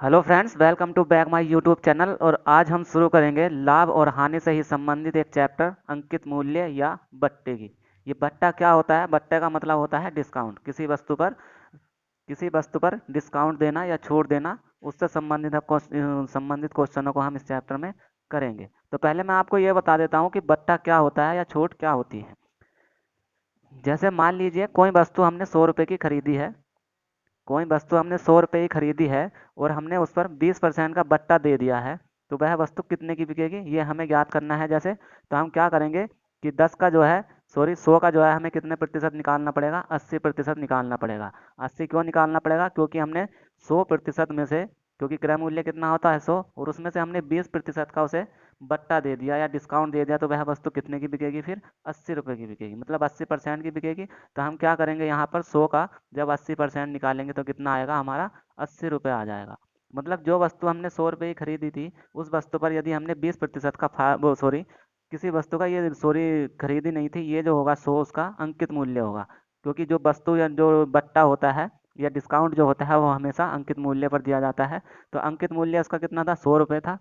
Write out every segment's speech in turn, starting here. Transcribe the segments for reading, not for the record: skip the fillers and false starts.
Hello friends, welcome to back my YouTube channel. और आज हम शुरू करेंगे लाभ और हानि से ही संबंधित एक चैप्टर, अंकित मूल्य या बट्टे की। ये बट्टा क्या होता है? बट्टे का मतलब होता है डिस्काउंट। किसी वस्तु पर डिस्काउंट देना या छूट देना, उससे संबंधित क्वेश्चनों को हम इस चैप्टर में करेंगे। तो पहले मैं आपको ये बता देता हूँ कि बट्टा क्या होता है या छूट क्या होती है। जैसे मान लीजिए कोई वस्तु हमने 100 रुपये की खरीदी है। कोई वस्तु हमने 100 रुपये की खरीदी है और हमने उस पर 20% का बट्टा दे दिया है। तो वह वस्तु कितने की बिकेगी, ये हमें ज्ञात करना है। जैसे तो हम क्या करेंगे कि 10 का जो है, सॉरी 100 का जो है, हमें कितने प्रतिशत निकालना पड़ेगा? 80% निकालना पड़ेगा। 80 क्यों निकालना पड़ेगा? क्योंकि हमने 100% में से, क्योंकि क्रय मूल्य कितना होता है 100, और उसमें से हमने 20% का उसे बट्टा दे दिया या डिस्काउंट दे दिया, तो वह वस्तु कितने की बिकेगी? फिर 80 रुपये की बिकेगी, मतलब 80% की बिकेगी। तो हम क्या करेंगे, यहाँ पर 100 का जब 80% निकालेंगे तो कितना आएगा हमारा? 80 रुपये आ जाएगा। मतलब जो वस्तु हमने 100 रुपये की खरीदी थी, उस वस्तु पर यदि हमने 20% का वो सॉरी, किसी वस्तु का ये सॉरी खरीदी नहीं थी, ये जो होगा 100 उसका अंकित मूल्य होगा। क्योंकि जो वस्तु या जो बट्टा होता है या डिस्काउंट जो होता है वो हमेशा अंकित मूल्य पर दिया जाता है। तो अंकित मूल्य उसका कितना था? 100 रुपये था।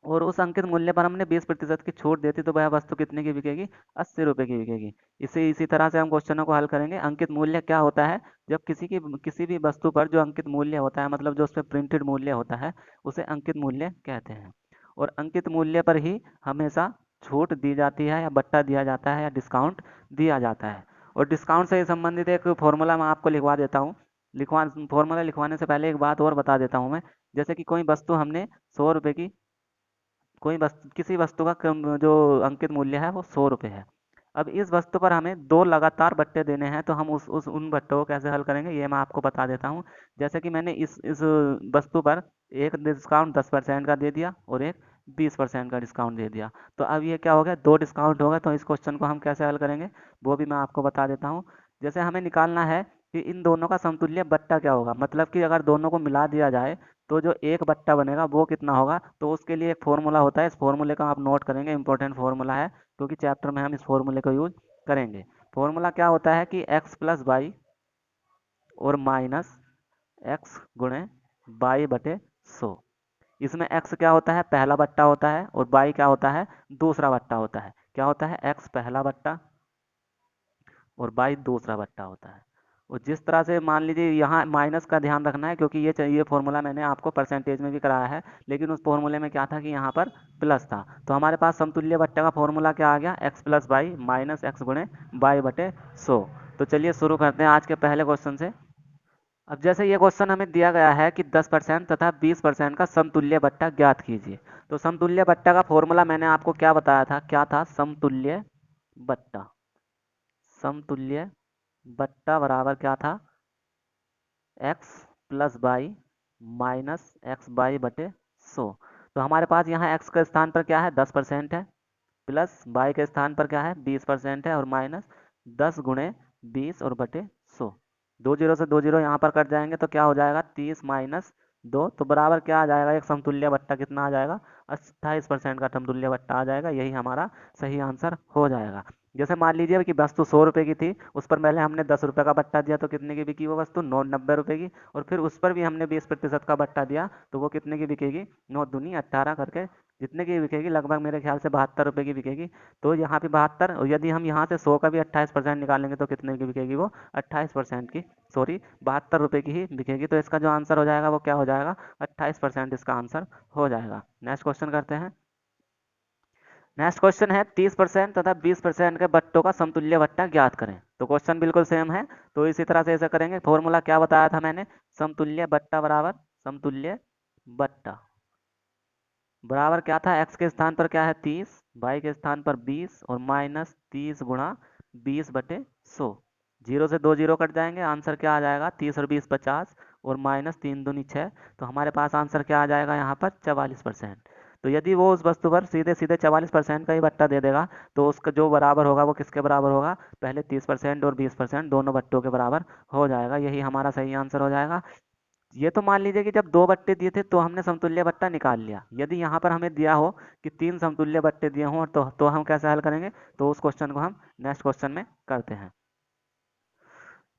और उस अंकित मूल्य पर हमने 20% की छूट देती, तो वह वस्तु कितने की बिकेगी? 80 रुपये की बिकेगी। इसी तरह से हम क्वेश्चनों को हल करेंगे। अंकित मूल्य क्या होता है? जब किसी भी वस्तु पर जो अंकित मूल्य होता है, मतलब जो उस पर प्रिंटेड मूल्य होता है, उसे अंकित मूल्य कहते हैं। और अंकित मूल्य पर ही हमेशा छूट दी जाती है या बट्टा दिया जाता है या डिस्काउंट दिया जाता है। और डिस्काउंट से संबंधित एक फॉर्मूला मैं आपको लिखवा देता हूँ। फॉर्मूला लिखवाने से पहले एक बात और बता देता हूँ मैं। जैसे कि कोई वस्तु हमने 100 रुपये की, किसी वस्तु का जो अंकित मूल्य है वो 100 रुपये है। अब इस वस्तु पर हमें दो लगातार बट्टे देने हैं, तो हम उस उन बट्टों को कैसे हल करेंगे ये मैं आपको बता देता हूँ। जैसे कि मैंने इस वस्तु पर एक डिस्काउंट 10% का दे दिया और एक 20% का डिस्काउंट दे दिया। तो अब ये क्या हो गया? दो डिस्काउंट हो गए। तो इस क्वेश्चन को हम कैसे हल करेंगे वो भी मैं आपको बता देता हूँ। जैसे हमें निकालना है कि इन दोनों का समतुल्य बट्टा क्या होगा, मतलब कि अगर दोनों को मिला दिया जाए तो जो एक बट्टा बनेगा वो कितना होगा। तो उसके लिए एक फॉर्मूला होता है, इस फॉर्मूले का आप नोट करेंगे, इंपॉर्टेंट फॉर्मूला है, क्योंकि चैप्टर में हम इस फॉर्मूले को यूज करेंगे। फॉर्मूला क्या होता है कि एक्स प्लस वाई और माइनस एक्स गुणे बाई बटे 100। इसमें एक्स क्या होता है? पहला बट्टा होता है, और बाई क्या होता है? दूसरा बट्टा होता है। क्या होता है? एक्स पहला बट्टा और बाई दूसरा बट्टा होता है। और जिस तरह से मान लीजिए यहाँ माइनस का ध्यान रखना है, क्योंकि ये फॉर्मूला मैंने आपको परसेंटेज में भी कराया है, लेकिन उस फॉर्मूले में क्या था कि यहाँ पर प्लस था। तो हमारे पास समतुल्य बट्टे का फॉर्मूला क्या आ गया? X plus by minus x गुणे बाई बटे 100। तो चलिए शुरू करते हैं आज के पहले क्वेश्चन से। अब जैसे ये क्वेश्चन हमें दिया गया है कि 10% तथा 20% का समतुल्य बट्टा ज्ञात कीजिए। तो समतुल्य बट्टा का फॉर्मूला मैंने आपको क्या बताया था? क्या था? समतुल्य बट्टा। समतुल्य बट्टा बराबर क्या था? X plus by minus x by बटे 100। तो हमारे पास यहाँ एक्स के स्थान पर क्या है? 10% है, प्लस बाई के स्थान पर क्या है? 20% है, और माइनस 10 गुणे 20 और बटे 100। दो जीरो से दो जीरो यहाँ पर कट जाएंगे तो क्या हो जाएगा? 30 - 2, तो बराबर क्या आ जाएगा? एक समतुल्य बट्टा कितना आ जाएगा? 28% का समतुल्य बट्टा आ जाएगा। यही हमारा सही आंसर हो जाएगा। जैसे मान लीजिए कि वस्तु 100 रुपये की थी, उस पर पहले हमने 10 रुपये का बट्टा दिया, तो कितने की बिकी वो वस्तु? 90 रुपये की। और फिर उस पर भी हमने 20% का बट्टा दिया, तो वो कितने की बिकेगी? 9 दूनी 18 करके जितने की बिकेगी, लगभग मेरे ख्याल से 72 रुपये की बिकेगी। तो यहाँ पे 72, और यदि हम यहाँ से 100 का भी 28% निकालेंगे तो कितने की बिकेगी वो? 28% की, सॉरी 72 रुपये की ही बिकेगी। तो इसका जो आंसर हो जाएगा वो क्या हो जाएगा? 28% इसका आंसर हो जाएगा। नेक्स्ट क्वेश्चन करते हैं। नेक्स्ट क्वेश्चन है 30% तथा 20% के बट्टों का समतुल्य बट्टा ज्ञात करें। तो क्वेश्चन बिल्कुल सेम है, तो इसी तरह से ऐसा करेंगे। फॉर्मूला क्या बताया था मैंने? समतुल्य बट्टा बराबर समतुल्य बट्टा बराबर क्या था? एक्स के स्थान पर क्या है? 30, वाई के स्थान पर 20 और माइनस 30 × 20 बटे 100। जीरो से दो जीरो कट जाएंगे, आंसर क्या आ जाएगा? 30 और 20 50, और माइनस 3 दूनी 6। तो हमारे पास आंसर क्या आ जाएगा यहाँ पर? 44%। तो यदि वो उस वस्तु पर सीधे सीधे 44% का ही बट्टा दे देगा, तो उसका जो बराबर होगा वो किसके बराबर होगा? पहले 30% और 20% दोनों बट्टों के बराबर हो जाएगा। यही हमारा सही आंसर हो जाएगा। ये तो मान लीजिए कि जब दो बट्टे दिए थे तो हमने समतुल्य बट्टा निकाल लिया। यदि यहाँ पर हमें दिया हो कि तीन समतुल्य बट्टे दिए हों, तो हम कैसे हल करेंगे? तो उस क्वेश्चन को हम नेक्स्ट क्वेश्चन में करते हैं।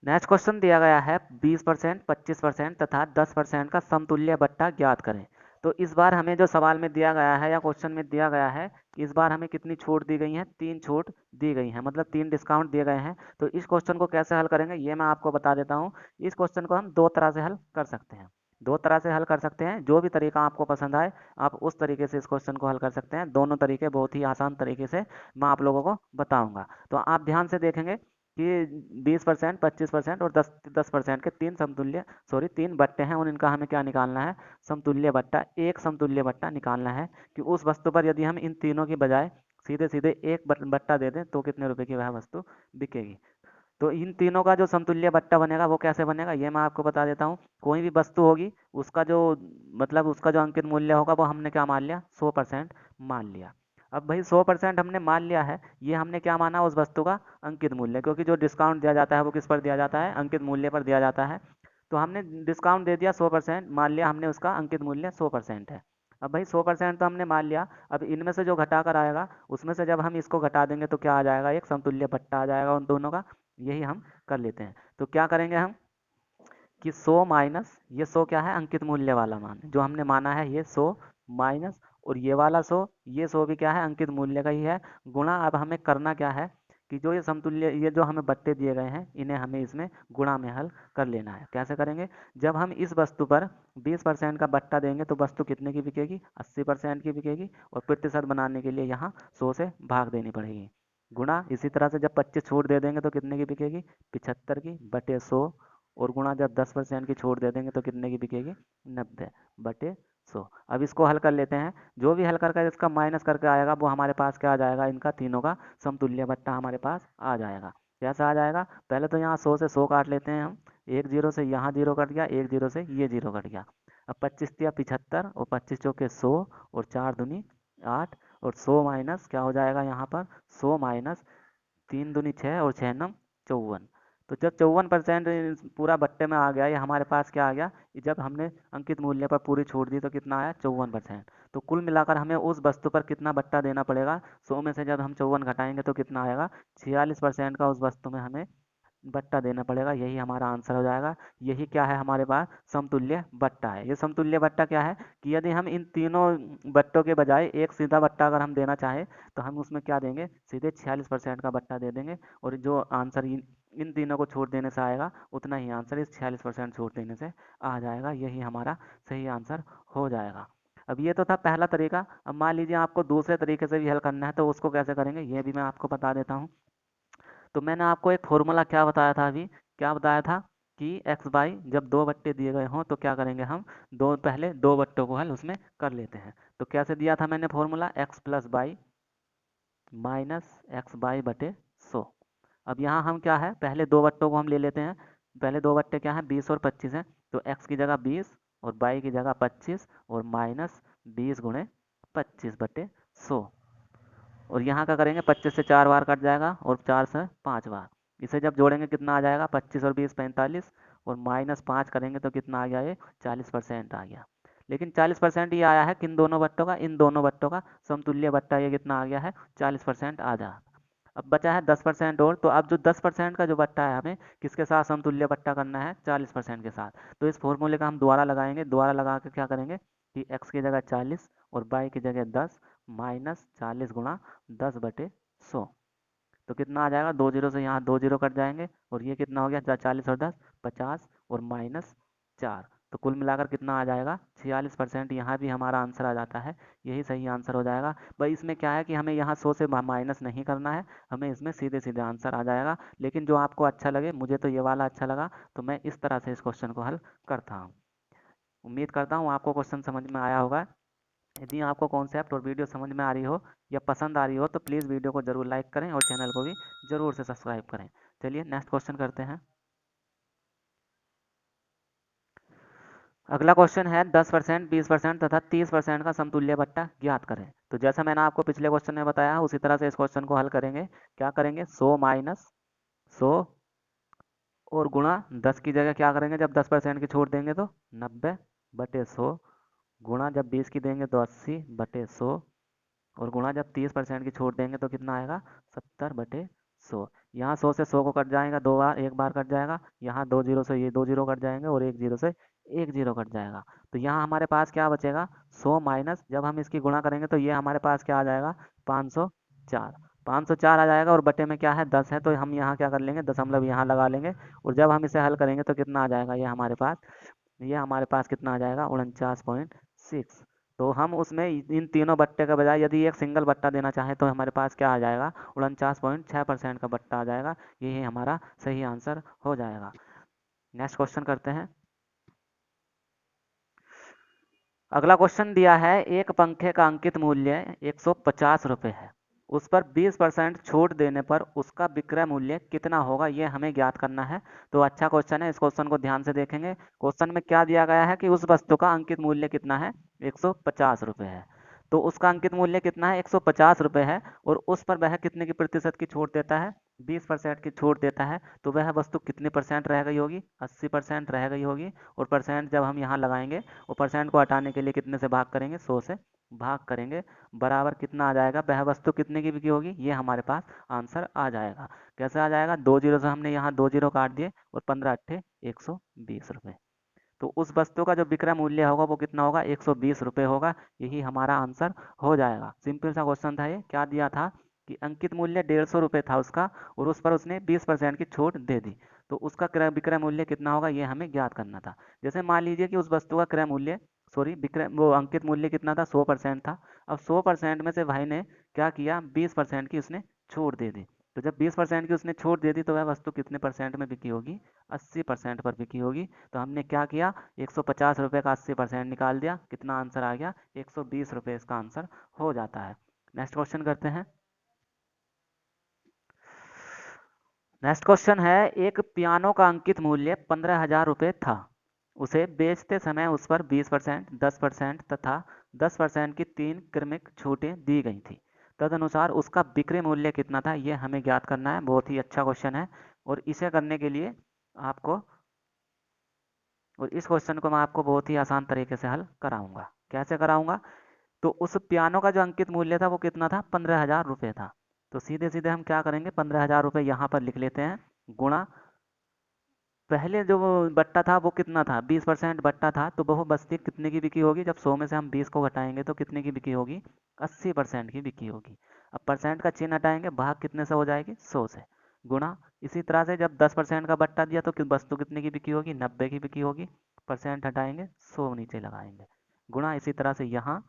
नेक्स्ट क्वेश्चन दिया गया है 20%, 25% तथा 10% का समतुल्य बट्टा ज्ञात करें। तो इस बार हमें जो सवाल में दिया गया है या क्वेश्चन में दिया गया है, इस बार हमें कितनी छूट दी गई है? 3 छूट दी गई है, मतलब 3 डिस्काउंट दिए गए हैं। तो इस क्वेश्चन को कैसे हल करेंगे ये मैं आपको बता देता हूँ। इस क्वेश्चन को हम दो तरह से हल कर सकते हैं, दो तरह से हल कर सकते हैं। जो भी तरीका आपको पसंद आए आप उस तरीके से इस क्वेश्चन को हल कर सकते हैं। दोनों तरीके बहुत ही आसान तरीके से मैं आप लोगों को बताऊंगा। तो आप ध्यान से देखेंगे कि 20%, 25% और 10% के तीन समतुल्य, सॉरी 3 बट्टे हैं और इनका हमें क्या निकालना है? समतुल्य बट्टा। एक समतुल्य बट्टा निकालना है कि उस वस्तु पर यदि हम इन तीनों की बजाय सीधे सीधे एक बट्टा दे दें तो कितने रुपए की वह वस्तु बिकेगी। तो इन तीनों का जो समतुल्य बट्टा बनेगा वो कैसे बनेगा ये मैं आपको बता देता हूँ। कोई भी वस्तु होगी उसका जो, मतलब उसका जो अंकित मूल्य होगा वो हमने क्या मान लिया? 100% मान लिया। अब भाई 100% हमने मान लिया है, ये हमने क्या माना? उस वस्तु का अंकित मूल्य, क्योंकि जो डिस्काउंट दिया जाता है वो किस पर दिया जाता है? अंकित मूल्य पर दिया जाता है। तो हमने डिस्काउंट दे दिया 100%, मान लिया हमने उसका अंकित मूल्य 100% है। अब भाई 100% तो हमने मान लिया। अब इनमें से जो घटा कर आएगा उसमें से जब हम इसको घटा देंगे तो क्या आ जाएगा? एक समतुल्य बट्टा आ जाएगा उन दोनों का। यही हम कर लेते हैं। तो क्या करेंगे हम कि 100 माइनस ये 100 क्या है? अंकित मूल्य वाला मान जो हमने माना है, ये 100 माइनस, और ये वाला 100, ये 100 भी क्या है? अंकित मूल्य का ही है, गुणा। अब हमें करना क्या है कि जो ये समतुल्य, ये जो हमें बट्टे दिए गए हैं इन्हें हमें इसमें गुणा में हल कर लेना है। कैसे करेंगे? जब हम इस वस्तु पर 20% का बट्टा देंगे तो वस्तु कितने की बिकेगी? 80% की बिकेगी, और प्रतिशत बनाने के लिए यहाँ 100 से भाग देनी पड़ेगी। गुणा इसी तरह से जब 25 छूट दे देंगे तो कितने की बिकेगी? 75 की, बटे 100, और गुणा जब 10% की छूट दे देंगे तो कितने की बिकेगी? 90 बटे 100। अब इसको हल कर लेते हैं। जो भी हल करके इसका माइनस करके आएगा वो हमारे पास क्या आ जाएगा? इनका तीनों का समतुल्य बट्टा हमारे पास आ जाएगा। कैसा आ जाएगा? पहले तो यहाँ 100 से 100 काट लेते हैं हम। एक जीरो से यहाँ जीरो कट गया, एक जीरो से ये जीरो कट गया। अब 25 तिया 75, और 25 चौके 100, और 4 दूनी 8, और 100 माइनस क्या हो जाएगा यहाँ पर? 100 माइनस 3 दूनी 6, और 6 नम 54। तो जब 54% पूरा बट्टे में आ गया, ये हमारे पास क्या आ गया? जब हमने अंकित मूल्य पर पूरी छूट दी तो कितना आया? 54%। तो कुल मिलाकर हमें उस वस्तु पर कितना बट्टा देना पड़ेगा? 100 में से जब हम 54 घटाएंगे तो कितना आएगा? 46% का उस वस्तु में हमें बट्टा देना पड़ेगा। यही हमारा आंसर हो जाएगा। यही क्या है हमारे पास? समतुल्य बट्टा है। ये समतुल्य बट्टा क्या है कि यदि हम इन तीनों बट्टों के बजाय एक सीधा बट्टा अगर हम देना चाहें तो हम उसमें क्या देंगे? सीधे 46% का बट्टा दे देंगे, और जो आंसर इन तीनों को छोड़ देने से आएगा उतना ही आंसर इस 46% छोड़ देने से आ जाएगा। यही हमारा सही आंसर हो जाएगा। अब ये तो था पहला तरीका। अब मान लीजिए आपको दूसरे तरीके से भी हल करना है, तो उसको कैसे करेंगे ये भी मैं आपको बता देता हूँ। तो मैंने आपको एक फॉर्मूला क्या बताया था अभी? क्या बताया था कि एक्स बाई जब दो बट्टे दिए गए हों तो क्या करेंगे हम? पहले दो बट्टों को हल उसमें कर लेते हैं। तो कैसे दिया था मैंने formula? X plus by minus x by बटे 100। अब यहाँ हम क्या है, पहले दो बट्टों को हम ले लेते हैं। पहले दो बट्टे क्या हैं? 20 और 25 हैं। तो एक्स की जगह 20 और बाई की जगह 25, और माइनस 20 गुणे 25 बटे 100। और यहाँ क्या करेंगे? 25 से 4 बार कट जाएगा, और 4 से 5 बार। इसे जब जोड़ेंगे कितना आ जाएगा? 25 और 20 45, और माइनस 5 करेंगे तो कितना आ गया? ये 40% आ गया। लेकिन 40% ये आया है किन दोनों बट्टों का? इन दोनों बट्टों का समतुल्य बट्टा ये कितना आ गया है? 40% आ जा। अब बचा है 10% और। तो अब जो 10% का जो बट्टा है हमें किसके साथ समतुल्य बट्टा करना है? 40% के साथ। तो इस फॉर्मूले का हम दोबारा लगाएंगे। दोबारा लगा के क्या करेंगे कि एक्स की जगह 40 और बाई की जगह 10, माइनस 40 गुणा 10 बटे 100। तो कितना आ जाएगा? दो जीरो से यहाँ दो जीरो कट जाएंगे, और ये कितना हो गया? 40 और 10 50, और माइनस 4। तो कुल मिलाकर कितना आ जाएगा? 46%। यहाँ भी हमारा आंसर आ जाता है। यही सही आंसर हो जाएगा। भाई इसमें क्या है कि हमें यहाँ 100 से माइनस नहीं करना है, हमें इसमें सीधे सीधे आंसर आ जाएगा। लेकिन जो आपको अच्छा लगे, मुझे तो ये वाला अच्छा लगा, तो मैं इस तरह से इस क्वेश्चन को हल करता हूँ। उम्मीद करता हूँ आपको क्वेश्चन समझ में आया होगा। यदि आपको कॉन्सेप्ट और वीडियो समझ में आ रही हो या पसंद आ रही हो तो प्लीज़ वीडियो को ज़रूर लाइक करें और चैनल को भी ज़रूर से सब्सक्राइब करें। चलिए नेक्स्ट क्वेश्चन करते हैं। अगला क्वेश्चन है 10%, 20% तथा 30% का समतुल्य बट्टा ज्ञात करें। तो जैसा मैंने आपको पिछले क्वेश्चन में बताया उसी तरह से इस क्वेश्चन को हल करेंगे। क्या करेंगे? 100 माइनस 100, और गुणा 10 की जगह क्या करेंगे? जब 10% की छूट देंगे तो 90 बटे 100, गुणा जब 20 की देंगे तो 80 बटे 100, और गुणा जब 30% की छूट देंगे तो कितना आएगा? 70 बटे 100। यहाँ 100 से 100 को कट जाएगा, दो बार, एक बार कट जाएगा। यहाँ 2 जीरो से ये 2 जीरो कट जाएंगे और 1 जीरो से 1 जीरो कट जाएगा। तो यहाँ हमारे पास क्या बचेगा, 100 माइनस, जब हम इसकी गुणा करेंगे तो ये हमारे पास क्या आ जाएगा, 504। 504 आ जाएगा और बटे में क्या है, 10 है, तो हम यहाँ क्या कर लेंगे, दशमलव यहाँ लगा लेंगे। और जब हम इसे हल करेंगे तो कितना आ जाएगा, ये हमारे पास कितना आ जाएगा, 49.6। तो हम उसमें इन तीनों बट्टे के बजाय यदि एक सिंगल बट्टा देना चाहें तो हमारे पास क्या आ जाएगा, 49.6% का बट्टा आ जाएगा। यही हमारा सही आंसर हो जाएगा। नेक्स्ट क्वेश्चन करते हैं। अगला क्वेश्चन दिया है, एक पंखे का अंकित मूल्य 150 रुपये है, उस पर 20% छूट देने पर उसका विक्रय मूल्य कितना होगा, ये हमें ज्ञात करना है। तो अच्छा क्वेश्चन है, इस क्वेश्चन को ध्यान से देखेंगे। क्वेश्चन में क्या दिया गया है कि उस वस्तु का अंकित मूल्य कितना है, 150 रुपये है। तो उसका अंकित मूल्य कितना है, 150 रुपये है, और उस पर वह कितने की प्रतिशत की छूट देता है, 20% की छूट देता है। तो वह वस्तु कितनी परसेंट रह गई होगी, 80% रह गई होगी। और परसेंट जब हम यहाँ लगाएंगे, वो परसेंट को हटाने के लिए कितने से भाग करेंगे, 100 से भाग करेंगे, बराबर कितना आ जाएगा, वह वस्तु कितने की बिकी होगी, ये हमारे पास आंसर आ जाएगा। कैसे आ जाएगा, 2 जीरो से हमने यहाँ 2 जीरो काट दिए और 15 अट्ठे 120 रुपये। तो उस वस्तु का जो विक्रय मूल्य होगा वो कितना होगा, 120 रुपये होगा। यही हमारा आंसर हो जाएगा। सिंपल सा क्वेश्चन था ये। क्या दिया था कि अंकित मूल्य 150 रुपये था उसका, और उस पर उसने 20% की छूट दे दी। तो उसका क्रय विक्रय मूल्य कितना होगा, ये हमें ज्ञात करना था। जैसे मान लीजिए कि उस वस्तु का क्रय मूल्य, सॉरी, विक्रय, वो अंकित मूल्य कितना था, 100% था। अब 100% में से भाई ने क्या किया, 20% की उसने छूट दे दी। तो जब 20% की उसने छूट दे दी तो वह वस्तु कितने परसेंट में बिकी होगी, 80% पर बिकी होगी। तो हमने क्या किया, 150 रुपये का 80% निकाल दिया, कितना आंसर आ गया, 120 रुपये इसका आंसर हो जाता है। नेक्स्ट क्वेश्चन करते हैं। नेक्स्ट क्वेश्चन है, एक पियानो का अंकित मूल्य 15,000 रुपये था। उसे बेचते समय उस पर 20%, 10% तथा 10% की तीन क्रमिक छूटें दी गई थी। तदनुसार उसका बिक्री मूल्य कितना था, ये हमें ज्ञात करना है। बहुत ही अच्छा क्वेश्चन है, और इसे करने के लिए आपको, और इस क्वेश्चन को मैं आपको बहुत ही आसान तरीके से हल कराऊंगा। कैसे कराऊंगा, तो उस पियानो का जो अंकित मूल्य था वो कितना था, 15,000 रुपये था। तो सीधे सीधे हम क्या करेंगे, 15,000 रुपये यहाँ पर लिख लेते हैं, गुणा, पहले जो वो बट्टा था वो कितना था, 20% बट्टा था, तो वह बस्ती कितने की बिकी होगी, जब 100 में से हम 20 को घटाएंगे तो कितने की बिकी होगी, 80% की बिकी होगी। अब परसेंट का चिन्ह हटाएंगे, भाग कितने से हो जाएगी, 100 से, गुणा, इसी तरह से जब 10% का बट्टा दिया तो वस्तु कितने की बिकी होगी, 90 की बिकी होगी। परसेंट हटाएंगे, 100 नीचे लगाएंगे, गुणा, इसी तरह से यहाँ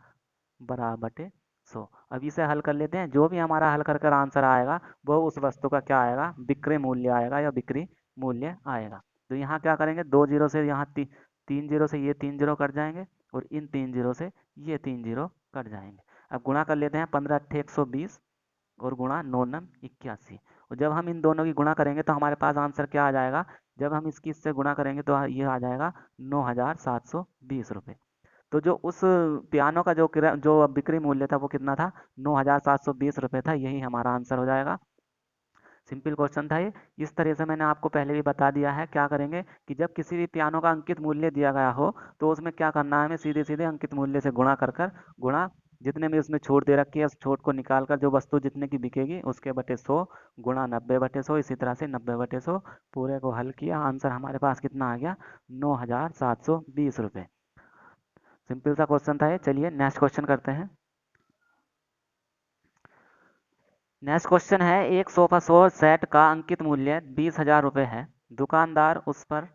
बराबर बटे 100। अब इसे हल कर लेते हैं। जो भी हमारा हल कर कर आंसर आएगा वो उस वस्तु का क्या आएगा, विक्रय मूल्य आएगा या बिक्री मूल्य आएगा। तो यहाँ क्या करेंगे, 2 जीरो से यहाँ 3 जीरो से ये 3 जीरो कट जाएंगे, और इन 3 जीरो से ये 3 जीरो कट जाएंगे। अब गुणा कर लेते हैं, 15 अट्ठे 120 और गुणा 9 नम 81। और जब हम इन दोनों की गुणा करेंगे तो हमारे पास आंसर क्या आ जाएगा, जब हम इसकी इससे गुणा करेंगे तो ये आ जाएगा 9,720 रुपये। तो जो उस पियानो का जो बिक्री मूल्य था वो कितना था, 9,720 रुपये था। यही हमारा आंसर हो जाएगा। सिंपल क्वेश्चन था ये। इस तरह से मैंने आपको पहले भी बता दिया है। क्या करेंगे कि जब किसी भी पियानो का अंकित मूल्य दिया गया हो तो उसमें क्या करना है, हमें सीधे सीधे अंकित मूल्य से गुणा कर कर, गुणा जितने में उसमें छूट दे रखी है उस छूट को निकाल कर जो वस्तु जितने की बिकेगी उसके बटे 100, गुणा 90/100, इसी तरह से 90/100 पूरे को हल किया। आंसर हमारे पास कितना आ गया, 9,720 रुपये। सिंपल सा क्वेश्चन था ये। चलिए नेक्स्ट क्वेश्चन करते हैं। नेक्स्ट क्वेश्चन है, एक सोफा सेट का अंकित मूल्य 20,000 रुपये है। दुकानदार उस पर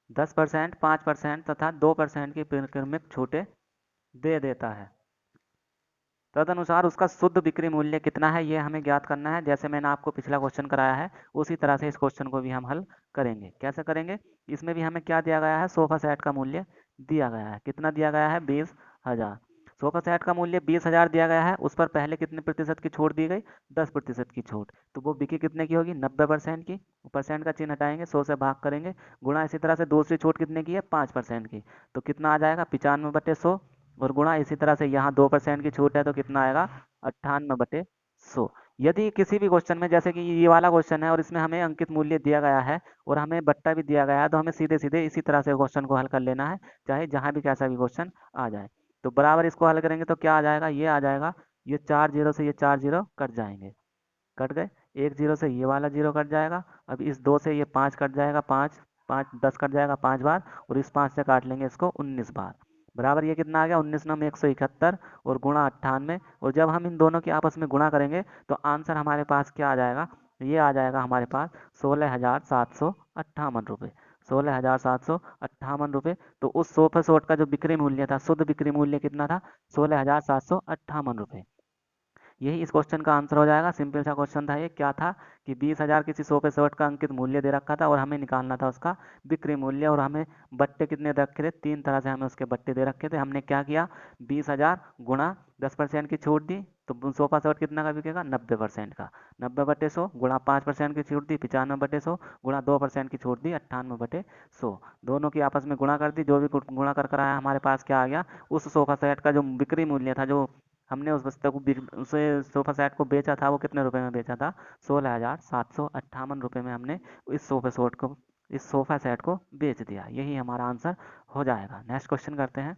10%, 5% तथा 2% की क्रमिक छूटें दे देता है। तदनुसार उसका शुद्ध बिक्री मूल्य कितना है, ये हमें ज्ञात करना है। जैसे मैंने आपको पिछला क्वेश्चन कराया है उसी तरह से इस क्वेश्चन को भी हम हल करेंगे। कैसे करेंगे, इसमें भी हमें क्या दिया गया है, सोफा सेट का मूल्य दिया गया है। कितना दिया गया है, 20,000। सोफा सेट का मूल्य 20,000 दिया गया है, उस पर पहले कितने प्रतिशत की छूट दी गई, 10% की छूट। तो वो बिकी कितने की होगी, 90% की। परसेंट का चिन्ह हटाएंगे, 100 से भाग करेंगे, गुणा, इसी तरह से दूसरी छूट कितने की है, 5% की। तो कितना आ जाएगा, 95/100, और गुणा, इसी तरह से यहाँ 2% की छूट है तो कितना आएगा, 98/100। यदि किसी भी क्वेश्चन में, जैसे कि ये वाला क्वेश्चन है और इसमें हमें अंकित मूल्य दिया गया है और हमें बट्टा भी दिया गया है, तो हमें सीधे सीधे इसी तरह से क्वेश्चन को हल कर लेना है, चाहे जहाँ भी कैसा भी क्वेश्चन आ जाए। तो बराबर इसको हल करेंगे तो क्या आ जाएगा, ये आ जाएगा, ये 4 जीरो से ये 4 जीरो कट जाएंगे, कट गए, एक जीरो से ये वाला जीरो कट जाएगा। अब इस 2 से ये 5 कट जाएगा, 5 5 10 कट जाएगा 5 बार, और इस 5 से काट लेंगे इसको 19 बार। बराबर ये कितना आ गया, 19 नम 171 और गुणा 98। और जब हम इन दोनों की आपस में गुणा करेंगे तो आंसर हमारे पास क्या आ जाएगा, ये आ जाएगा हमारे पास 16,758 रुपये। 16,758 रुपये। तो उस सोफा सेट का जो बिक्री मूल्य था, शुद्ध बिक्री मूल्य कितना था, 16,758 रुपये। यही इस क्वेश्चन का आंसर हो जाएगा। सिंपल सा क्वेश्चन था ये। क्या था कि 20,000 किसी सोफे सेट का अंकित मूल्य दे रखा था और हमें निकालना था उसका बिक्री मूल्य, और हमें बट्टे कितने दे रखे थे, 3 तरह से हमें उसके बट्टे दे रखे थे। हमने क्या किया, 20,000 गुणा 10% की छूट दी, तो सोफा सेट कितना का बिकेगा, 90% का। 90/100 गुणा 5% की छूट दी, 95/100 गुणा 2% की छूट दी, 98/100। दोनों की आपस में गुणा कर दी, जो भी गुणा कर आया हमारे पास क्या आ गया, उस सोफा सेट का जो बिक्री मूल्य था, जो हमने उस वस्तु को उसे सोफा सेट को बेचा था, वो कितने रुपए में बेचा था, 16,758 रुपये में हमने इस सोफा सेट को बेच दिया। यही हमारा आंसर हो जाएगा। नेक्स्ट क्वेश्चन करते हैं।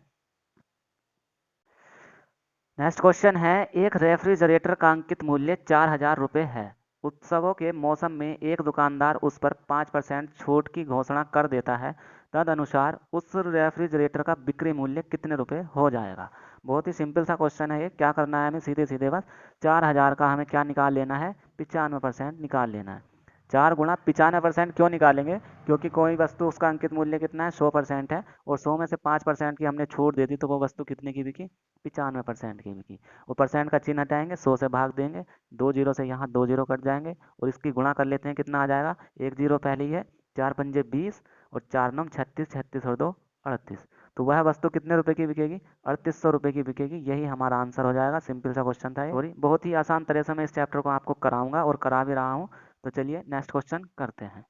नेक्स्ट क्वेश्चन है, एक रेफ्रिजरेटर का अंकित मूल्य 4,000 रुपये है। उत्सवों के मौसम में एक दुकानदार उस पर 5% छूट की घोषणा कर देता है। तदनुसार उस रेफ्रिजरेटर का बिक्री मूल्य कितने रुपए हो जाएगा। बहुत ही सिंपल सा क्वेश्चन है ये। क्या करना है हमें, सीधे सीधे बस 4,000 का हमें क्या निकाल लेना है, 95% निकाल लेना है। 4 गुणा 95% क्यों निकालेंगे, क्योंकि कोई वस्तु उसका अंकित मूल्य कितना है, 100% है, और 100 में से 5% की हमने छूट दे दी, तो वो वस्तु कितने की बिकी, 95% की बिकी। वो परसेंट का चिन्ह हटाएंगे, 100 से भाग देंगे, 2 जीरो से यहाँ 2 जीरो कट जाएंगे, और इसकी गुणा कर लेते हैं, कितना आ जाएगा, एक जीरो पहले ही है, 4 पंजे 20 और 4 नम 36, 36 और 2 38। तो वह वस्तु कितने रुपए की बिकेगी, 3,800 रुपये की बिकेगी। यही हमारा आंसर हो जाएगा। सिंपल सा क्वेश्चन था ये। सॉरी, बहुत ही आसान तरह से मैं इस चैप्टर को आपको कराऊंगा और करा भी रहा हूँ। तो चलिए नेक्स्ट क्वेश्चन करते हैं।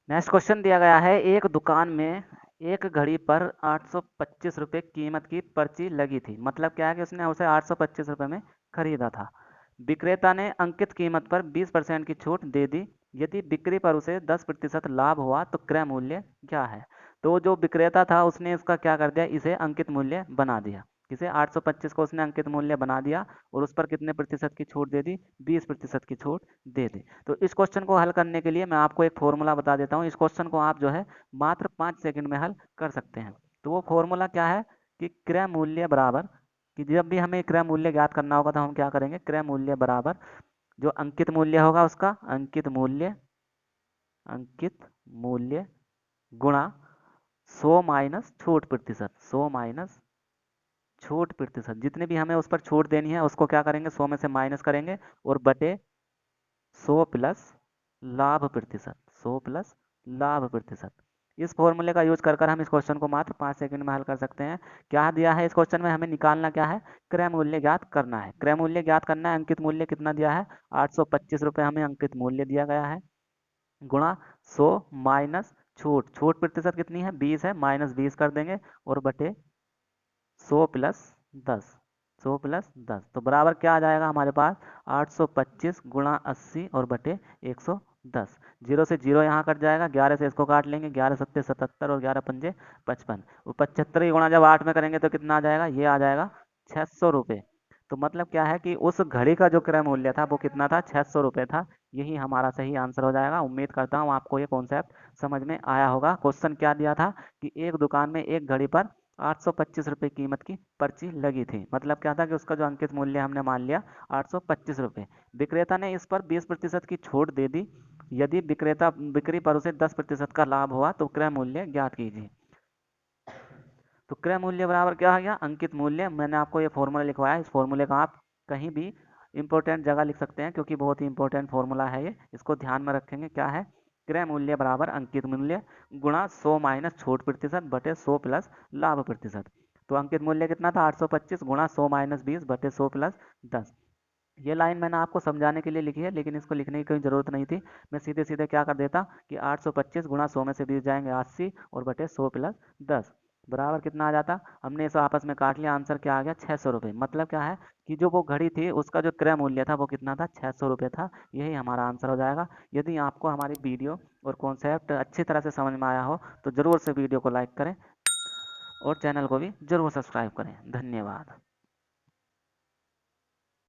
नेक्स्ट क्वेश्चन दिया गया है, एक दुकान में एक घड़ी पर 825 रुपये कीमत की पर्ची लगी थी। मतलब क्या है कि उसने उसे 825 रुपये में खरीदा था। विक्रेता ने अंकित कीमत पर 20% की छूट दे दी। यदि बिक्री पर उसे 10% लाभ हुआ तो क्रय मूल्य क्या है। तो जो विक्रेता था उसने इसका क्या कर दिया, इसे अंकित मूल्य बना दिया। किसे, 825 को उसने अंकित मूल्य बना दिया, और उस पर कितने प्रतिशत की छूट दे दी, 20% की छूट दे दी। तो इस क्वेश्चन को हल करने के लिए मैं आपको एक फॉर्मूला बता देता हूँ। इस क्वेश्चन को आप जो है मात्र 5 सेकंड में हल कर सकते हैं। तो वो फॉर्मूला क्या है कि क्रय मूल्य बराबर, कि जब भी हमें क्रय मूल्य ज्ञात करना होगा तो हम क्या करेंगे, क्रय मूल्य बराबर जो अंकित मूल्य होगा उसका अंकित मूल्य गुणा 100 माइनस छूट प्रतिशत, 100 माइनस छूट प्रतिशत। जितने भी हमें उस पर छूट देनी है उसको क्या करेंगे, 100 में से माइनस करेंगे, और बटे 100 प्लस लाभ प्रतिशत, 100 प्लस लाभ प्रतिशत। इस फॉर्मूले का यूज कर हम इस क्वेश्चन को मात्र 5 सेकंड में हल कर सकते हैं। क्या दिया है इस क्वेश्चन में, हमें निकालना क्या है, क्रय मूल्य ज्ञात करना है। क्रय मूल्य ज्ञात करना है। अंकित मूल्य कितना दिया है, 825 रुपये हमें अंकित मूल्य दिया गया है, गुणा 100 माइनस छूट, छूट प्रतिशत कितनी है, 20 है, माइनस 20 कर देंगे, और बटे 100 प्लस 10, 100 प्लस 10। तो बराबर क्या आ जाएगा हमारे पास, 825 गुणा 80 और बटे 110। जीरो से जीरो यहाँ कट जाएगा, 11 से इसको काट लेंगे, 11 सत्ते 77 और 11 पंजे 55। वो 75 की गुणा जब 8 में करेंगे तो कितना आ जाएगा, ये आ जाएगा 600 रुपये। तो मतलब क्या है कि उस घड़ी का जो क्रय मूल्य था वो कितना था, 600 रुपये था। यही हमारा सही आंसर हो जाएगा। उम्मीद करता हूँ आपको ये कॉन्सेप्ट समझ में आया होगा। क्वेश्चन क्या दिया था कि एक दुकान में एक घड़ी पर 825 रुपये कीमत की पर्ची लगी थी। मतलब क्या था कि उसका जो अंकित मूल्य हमने मान लिया 825 रुपये। विक्रेता ने इस पर 20% की छूट दे दी। यदि विक्रेता बिक्री पर उसे 10% का लाभ हुआ तो क्रय मूल्य ज्ञात कीजिए। तो क्रय मूल्य बराबर क्या आ गया, अंकित मूल्य। मैंने आपको ये फॉर्मूला लिखवाया, इस फॉर्मूले का आप कहीं भी इंपॉर्टेंट जगह लिख सकते हैं, क्योंकि बहुत ही इंपॉर्टेंट फॉर्मूला है ये। इसको ध्यान में रखेंगे। क्या है, क्रय मूल्य बराबर अंकित मूल्य गुणा 100 माइनस छूट प्रतिशत बटे 100 प्लस लाभ प्रतिशत। तो अंकित मूल्य कितना था, 825 गुणा 100 माइनस 20 बटे 100 प्लस 10। ये लाइन मैंने आपको समझाने के लिए लिखी है, लेकिन इसको लिखने की कोई ज़रूरत नहीं थी। मैं सीधे सीधे क्या कर देता कि 825 गुणा 100 में से 20 जाएंगे 80 और बटे 100 प्लस 10 बराबर कितना आ जाता। हमने इसे आपस में काट लिया, आंसर क्या आ गया, 600 रुपये। मतलब क्या है कि जो वो घड़ी थी उसका जो क्रय मूल्य था वो कितना था, 600 रुपये था। यही हमारा आंसर हो जाएगा। यदि आपको हमारी वीडियो और कॉन्सेप्ट अच्छी तरह से समझ में आया हो तो ज़रूर से वीडियो को लाइक करें और चैनल को भी ज़रूर सब्सक्राइब करें। धन्यवाद।